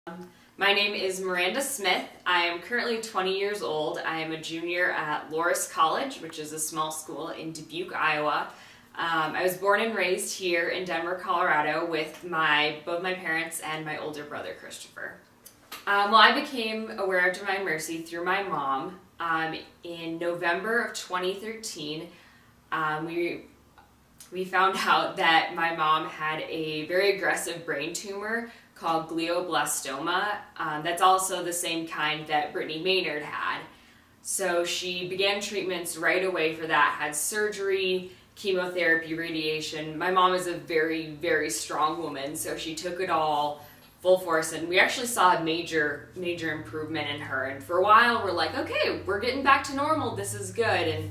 My name is Miranda Smith. I am currently 20 years old. I am a junior at Loris College, which is a small school in Dubuque, Iowa. I was born and raised here in Denver, Colorado with both my parents and my older brother, Christopher. I became aware of Divine Mercy through my mom. In November of 2013, we found out that my mom had a very aggressive brain tumor called glioblastoma. That's also the same kind that Brittany Maynard had. So she began treatments right away for that, had surgery, chemotherapy, radiation. My mom is a very, very strong woman, so she took it all full force, and we actually saw a major improvement in her. And for a while, we're like, okay, we're getting back to normal. This is good. And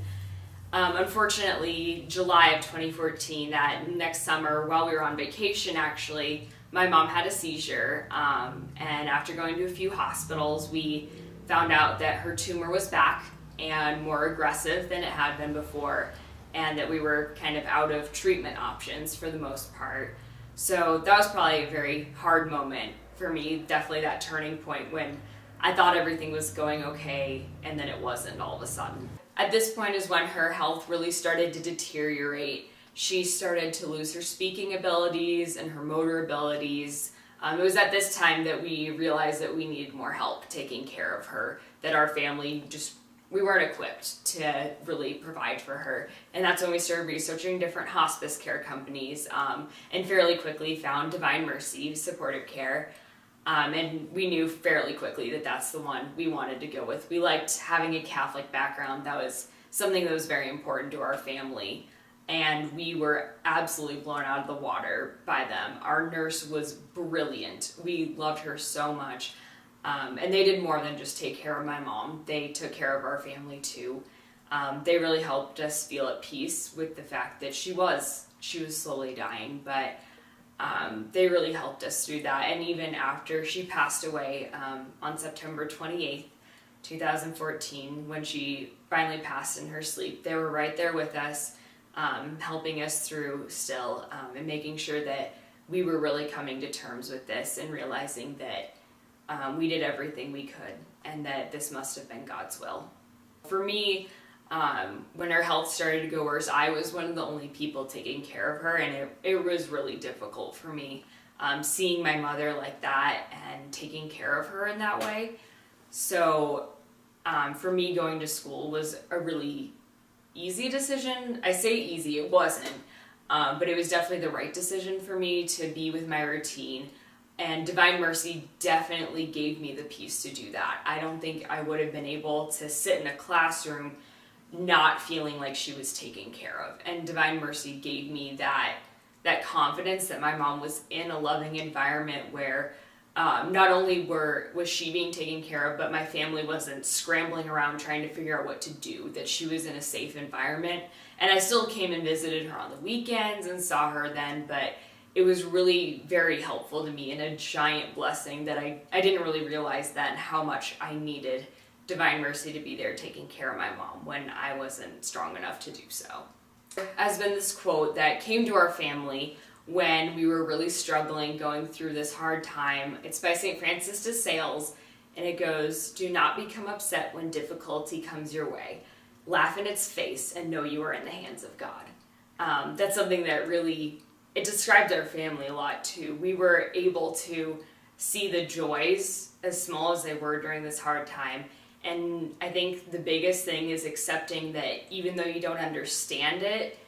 unfortunately, July of 2014, that next summer, while we were on vacation, actually, my mom had a seizure. And after going to a few hospitals, we found out that her tumor was back and more aggressive than it had been before, and that we were kind of out of treatment options for the most part. So that was probably a very hard moment for me, definitely that turning point when I thought everything was going okay and then it wasn't all of a sudden. At this point is when her health really started to deteriorate. She started to lose her speaking abilities and her motor abilities. It was at this time that we realized that we needed more help taking care of her, that our family we weren't equipped to really provide for her. And that's when we started researching different hospice care companies, and fairly quickly found Divine Mercy Supportive Care. And we knew fairly quickly that that's the one we wanted to go with. We liked having a Catholic background. That was something that was very important to our family. And we were absolutely blown out of the water by them. Our nurse was brilliant. We loved her so much. And they did more than just take care of my mom. They took care of our family too. They really helped us feel at peace with the fact that she was slowly dying, but they really helped us through that. And even after she passed away on September 28th, 2014, when she finally passed in her sleep, they were right there with us, helping us through still, and making sure that we were really coming to terms with this and realizing that we did everything we could and that this must have been God's will. For me, when her health started to go worse, I was one of the only people taking care of her, and it was really difficult for me seeing my mother like that and taking care of her in that way. So for me, going to school was a really easy decision. I say easy, it wasn't, but it was definitely the right decision for me to be with my routine. And Divine Mercy definitely gave me the peace to do that. I don't think I would have been able to sit in a classroom not feeling like she was taken care of. And Divine Mercy gave me that confidence that my mom was in a loving environment where not only was she being taken care of, but my family wasn't scrambling around trying to figure out what to do, that she was in a safe environment. And I still came and visited her on the weekends and saw her then, but it was really very helpful to me and a giant blessing that I didn't really realize then how much I needed Divine Mercy to be there taking care of my mom when I wasn't strong enough to do so. Has been this quote that came to our family when we were really struggling, going through this hard time. It's by St. Francis de Sales, and it goes, "Do not become upset when difficulty comes your way. Laugh in its face and know you are in the hands of God." That's something that really, it described our family a lot too. We were able to see the joys, as small as they were during this hard time. And I think the biggest thing is accepting that even though you don't understand it,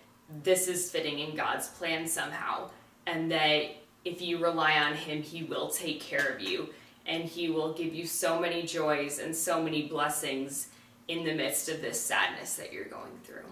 this is fitting in God's plan somehow. And that if you rely on Him, He will take care of you. And He will give you so many joys and so many blessings in the midst of this sadness that you're going through.